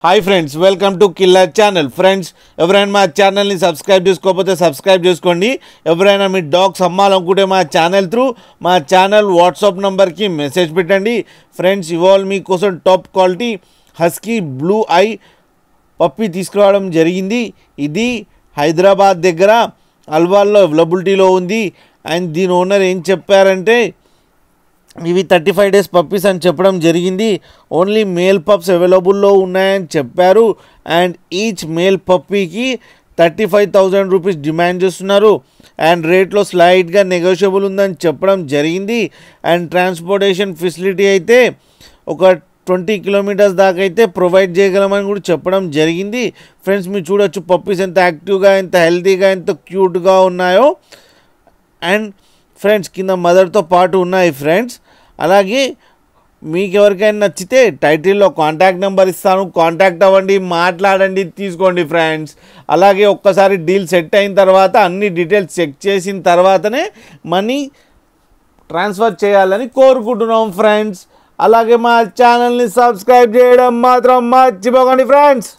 Hi friends, welcome to killer channel. Friends, ఎవరైనా మా ఛానల్ని సబ్స్క్రైబ్ చేసుకోకపోతే సబ్స్క్రైబ్ చేసుకోండి. ఎవరైనా మీ డాగ్స్ అమ్మాలనుకుంటే మా ఛానల్ వాట్సాప్ నెంబర్కి మెసేజ్ పెట్టండి. ఫ్రెండ్స్, ఇవాళ మీకోసం top quality husky blue eye puppy తీసుకురావడం జరిగింది. ఇది హైదరాబాద్ దగ్గర అల్వాల్లో అవైలబిలిటీలో ఉంది. అండ్ దీని ఓనర్ ఏం చెప్పారంటే ఇవి 35 డేస్ పప్పీస్ అని చెప్పడం జరిగింది. ఓన్లీ మేల్ పప్స్ అవైలబుల్లో ఉన్నాయని చెప్పారు. అండ్ ఈచ్ మేల్ పప్పీకి 35,000 రూపీస్ డిమాండ్ చేస్తున్నారు. అండ్ రేట్లో స్లైడ్గా నెగోషియబుల్ ఉందని చెప్పడం జరిగింది. అండ్ ట్రాన్స్పోర్టేషన్ ఫెసిలిటీ అయితే ఒక 20 కిలోమీటర్స్ దాకా అయితే ప్రొవైడ్ చేయగలమని కూడా చెప్పడం జరిగింది. ఫ్రెండ్స్, మీరు చూడొచ్చు పప్పీస్ ఎంత యాక్టివ్గా, ఎంత హెల్తీగా, ఎంత క్యూట్గా ఉన్నాయో. అండ్ ఫ్రెండ్స్, కింద మదర్తో పాటు ఉన్నాయి ఫ్రెండ్స్. అలాగే మీకు ఎవరికైనా నచ్చితే టైటిల్లో కాంటాక్ట్ నెంబర్ ఇస్తాను, కాంటాక్ట్ అవ్వండి, మాట్లాడండి, తీసుకోండి ఫ్రెండ్స్. అలాగే ఒక్కసారి డీల్ సెట్ అయిన తర్వాత అన్ని డీటెయిల్స్ చెక్ చేసిన తర్వాతనే మనీ ట్రాన్స్ఫర్ చేయాలని కోరుకుంటున్నాం ఫ్రెండ్స్. అలాగే మా ఛానల్ని సబ్స్క్రైబ్ చేయడం మాత్రం మర్చిపోకండి ఫ్రెండ్స్.